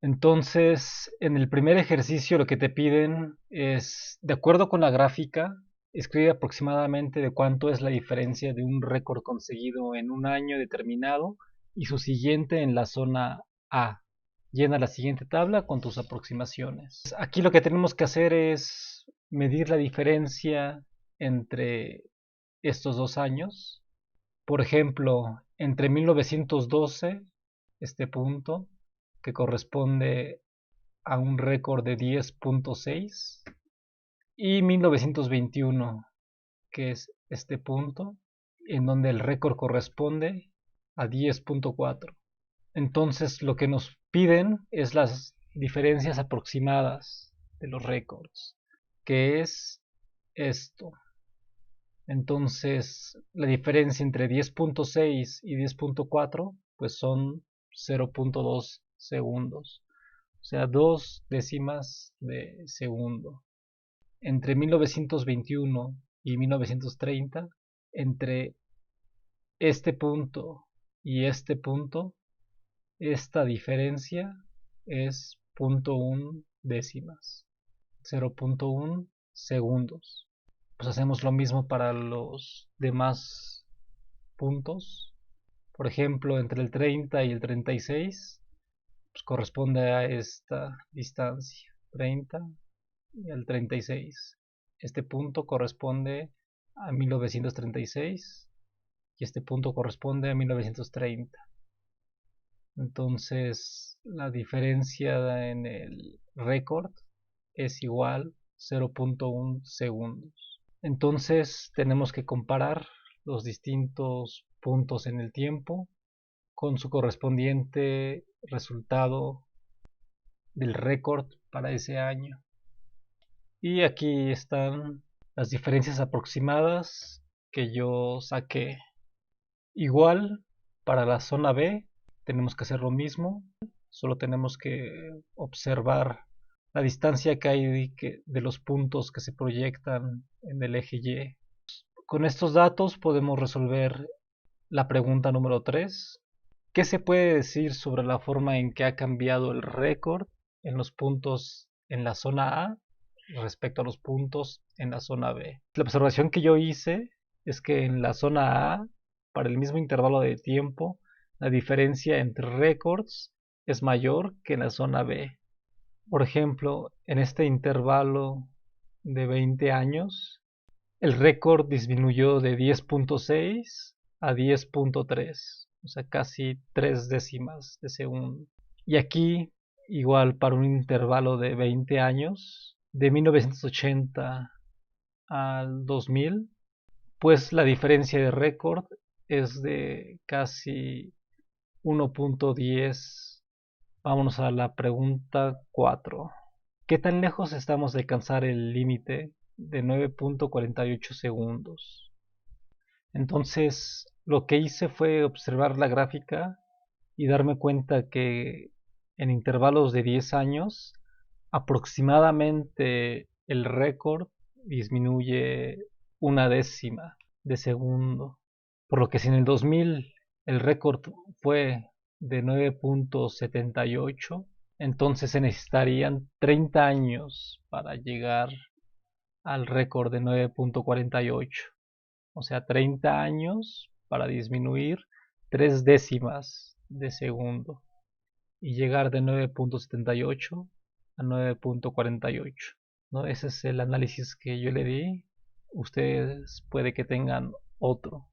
Entonces, en el primer ejercicio lo que te piden es, de acuerdo con la gráfica, escribe aproximadamente de cuánto es la diferencia de un récord conseguido en un año determinado y su siguiente en la zona A. Llena la siguiente tabla con tus aproximaciones. Aquí lo que tenemos que hacer es medir la diferencia entre estos dos años. Por ejemplo, entre 1912, este punto, que corresponde a un récord de 10.6, y 1921, que es este punto, en donde el récord corresponde a 10.4. Entonces lo que nos piden es las diferencias aproximadas de los récords, que es esto. Entonces la diferencia entre 10.6 y 10.4 pues son 0.2 segundos, o sea, 2 décimas de segundo. Entre 1921 y 1930, entre este punto y este punto, esta diferencia es 0.1 décimas, 0.1 segundos. Pues hacemos lo mismo para los demás puntos. Por ejemplo, entre el 30 y el 36, pues corresponde a esta distancia, 30 y al 36. Este punto corresponde a 1936 y este punto corresponde a 1930. Entonces, la diferencia en el récord es igual 0.1 segundos. Entonces, tenemos que comparar los distintos puntos en el tiempo con su correspondiente resultado del récord para ese año. Y aquí están las diferencias aproximadas que yo saqué. Igual para la zona B tenemos que hacer lo mismo, solo tenemos que observar la distancia que hay de los puntos que se proyectan en el eje Y. Con estos datos podemos resolver la pregunta número 3. ¿Qué se puede decir sobre la forma en que ha cambiado el récord en los puntos en la zona A respecto a los puntos en la zona B? La observación que yo hice es que en la zona A, para el mismo intervalo de tiempo, la diferencia entre récords es mayor que en la zona B. Por ejemplo, en este intervalo de 20 años, el récord disminuyó de 10.6 a 10.3, o sea, casi 3 décimas de segundo. Y aquí, igual para un intervalo de 20 años, de 1980 al 2000, pues la diferencia de récord es de casi 1.10. Vámonos a la pregunta 4. ¿Qué tan lejos estamos de alcanzar el límite de 9.48 segundos? Entonces, lo que hice fue observar la gráfica y darme cuenta que en intervalos de 10 años, aproximadamente el récord disminuye una décima de segundo. Por lo que si en el 2000 el récord fue de 9.78, entonces se necesitarían 30 años para llegar al récord de 9.48. O sea, 30 años para disminuir 3 décimas de segundo y llegar de 9.78 a 9.48. ¿No? Ese es el análisis que yo le di. Ustedes puede que tengan otro.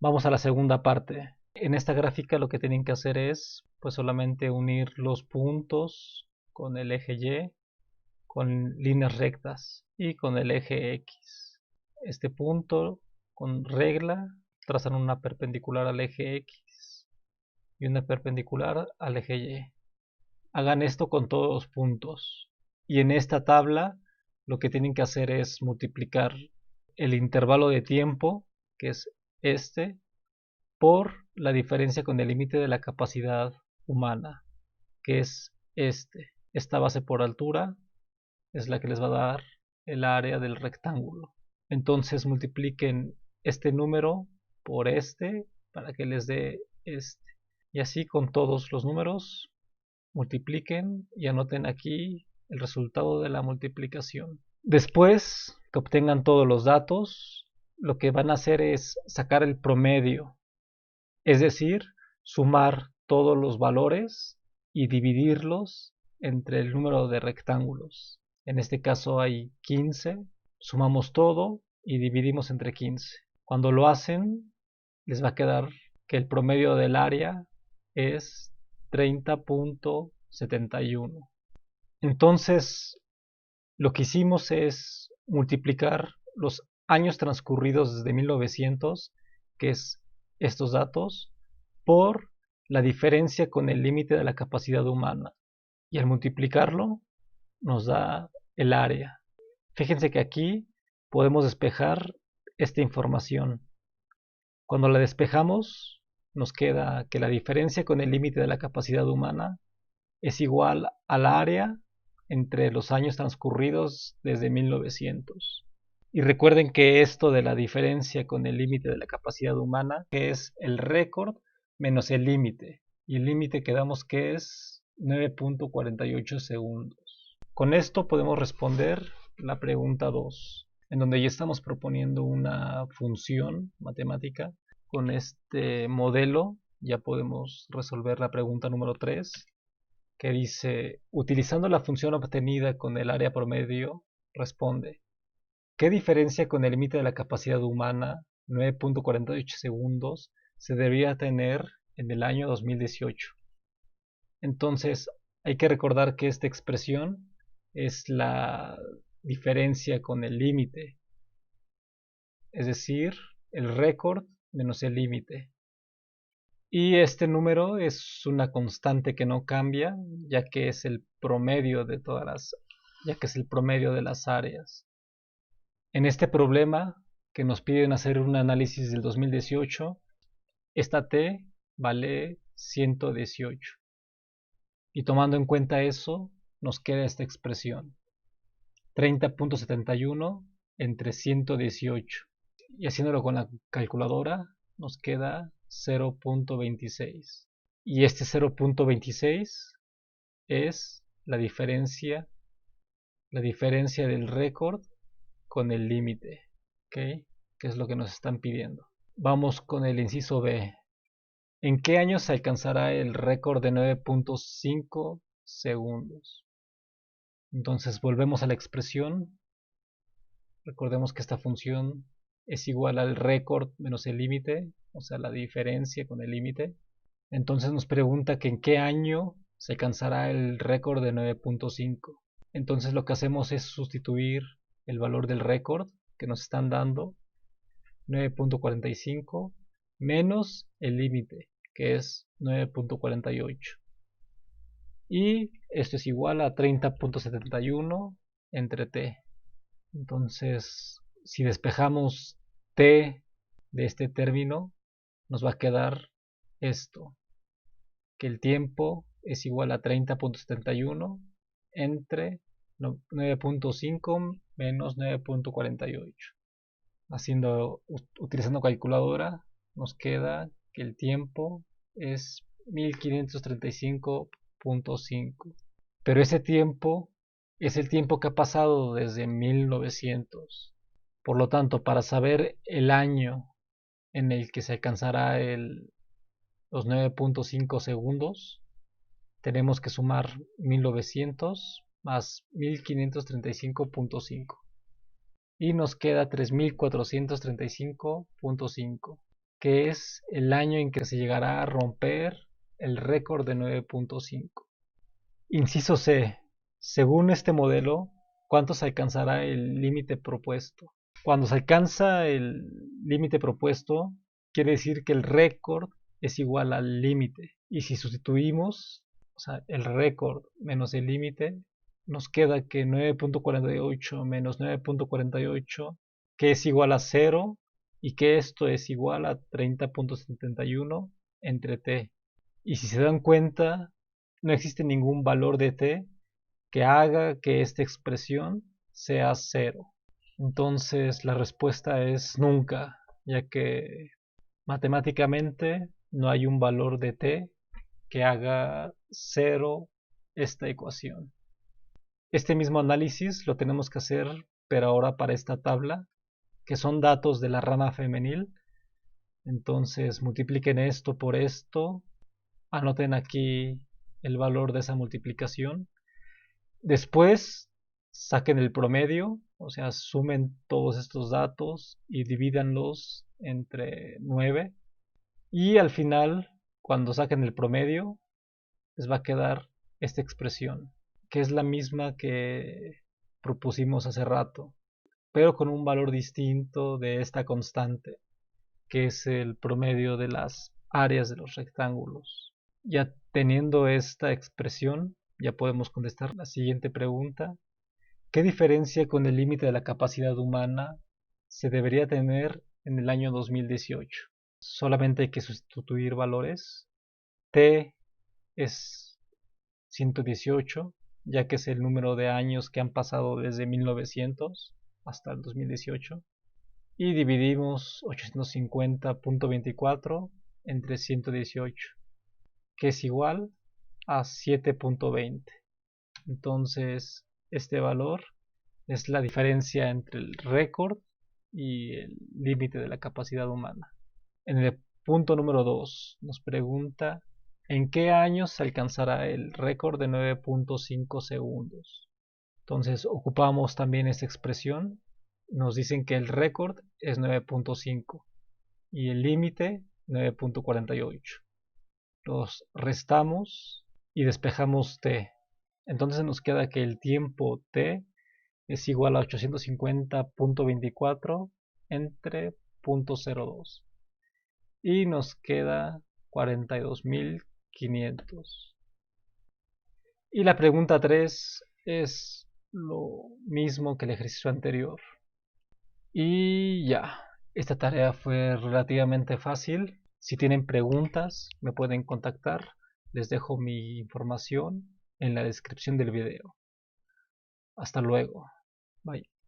Vamos a la segunda parte. En esta gráfica lo que tienen que hacer es pues solamente unir los puntos con el eje Y, con líneas rectas y con el eje X. Este punto con regla trazan una perpendicular al eje X y una perpendicular al eje Y. Hagan esto con todos los puntos. Y en esta tabla lo que tienen que hacer es multiplicar el intervalo de tiempo, que es este, por la diferencia con el límite de la capacidad humana, que es este. Esta base por altura es la que les va a dar el área del rectángulo. Entonces multipliquen este número por este para que les dé este. Y así con todos los números multipliquen y anoten aquí el resultado de la multiplicación. Después que obtengan todos los datos, lo que van a hacer es sacar el promedio, es decir, sumar todos los valores y dividirlos entre el número de rectángulos. En este caso hay 15, sumamos todo y dividimos entre 15. Cuando lo hacen, les va a quedar que el promedio del área es 30.71. Entonces, lo que hicimos es multiplicar los años transcurridos desde 1900, que es estos datos, por la diferencia con el límite de la capacidad humana. Y al multiplicarlo, nos da el área. Fíjense que aquí podemos despejar esta información. Cuando la despejamos, nos queda que la diferencia con el límite de la capacidad humana es igual al área entre los años transcurridos desde 1900. Y recuerden que esto de la diferencia con el límite de la capacidad humana es el récord menos el límite. Y el límite quedamos que es 9.48 segundos. Con esto podemos responder la pregunta 2, en donde ya estamos proponiendo una función matemática. Con este modelo ya podemos resolver la pregunta número 3, que dice, utilizando la función obtenida con el área promedio, responde, ¿qué diferencia con el límite de la capacidad humana, 9.48 segundos, se debería tener en el año 2018? Entonces, hay que recordar que esta expresión es la diferencia con el límite, es decir, el récord menos el límite. Y este número es una constante que no cambia, ya que es el promedio de las áreas. En este problema que nos piden hacer un análisis del 2018, esta t vale 118. Y tomando en cuenta eso, nos queda esta expresión: 30.71 entre 118. Y haciéndolo con la calculadora, nos queda 0.26. Y este 0.26 es la diferencia del récord con el límite, ¿ok? Que es lo que nos están pidiendo. Vamos con el inciso B. ¿En qué año se alcanzará el récord de 9.5 segundos? Entonces volvemos a la expresión. Recordemos que esta función es igual al récord menos el límite, o sea, la diferencia con el límite. Entonces nos pregunta que en qué año se alcanzará el récord de 9.5. Entonces lo que hacemos es sustituir el valor del récord que nos están dando, 9.45, menos el límite, que es 9.48. Y esto es igual a 30.71 entre t. Entonces, si despejamos t de este término, nos va a quedar esto, que el tiempo es igual a 30.71 entre 9.5 menos 9.48. Utilizando calculadora, nos queda que el tiempo es 1535.5. Pero ese tiempo es el tiempo que ha pasado desde 1900. Por lo tanto, para saber el año en el que se alcanzará los 9.5 segundos, tenemos que sumar 1900 más 1535.5 y nos queda 3435.5, que es el año en que se llegará a romper el récord de 9.5. Inciso C. Según este modelo, ¿cuánto se alcanzará el límite propuesto? Cuando se alcanza el límite propuesto, quiere decir que el récord es igual al límite. Y si sustituimos, o sea, el récord menos el límite, nos queda que 9.48 menos 9.48, que es igual a 0, y que esto es igual a 30.71 entre t. Y si se dan cuenta, no existe ningún valor de t que haga que esta expresión sea 0. Entonces la respuesta es nunca, ya que matemáticamente no hay un valor de t que haga 0 esta ecuación. Este mismo análisis lo tenemos que hacer, pero ahora para esta tabla, que son datos de la rama femenil. Entonces multipliquen esto por esto, anoten aquí el valor de esa multiplicación. Después saquen el promedio, o sea, sumen todos estos datos y divídanlos entre 9. Y al final, cuando saquen el promedio, les va a quedar esta expresión, que es la misma que propusimos hace rato, pero con un valor distinto de esta constante, que es el promedio de las áreas de los rectángulos. Ya teniendo esta expresión, ya podemos contestar la siguiente pregunta. ¿Qué diferencia con el límite de la capacidad humana se debería tener en el año 2018? Solamente hay que sustituir valores. T es 118, ya que es el número de años que han pasado desde 1900 hasta el 2018. Y dividimos 850.24 entre 118, que es igual a 7.20. Entonces, este valor es la diferencia entre el récord y el límite de la capacidad humana. En el punto número 2 nos pregunta ¿en qué año se alcanzará el récord de 9.5 segundos? Entonces ocupamos también esta expresión. Nos dicen que el récord es 9.5 y el límite 9.48. Los restamos y despejamos t. Entonces nos queda que el tiempo t es igual a 850.24 entre 0.02 y nos queda 42.500. Y la pregunta 3 es lo mismo que el ejercicio anterior. Y ya, esta tarea fue relativamente fácil. Si tienen preguntas, me pueden contactar. Les dejo mi información en la descripción del video. Hasta luego. Bye.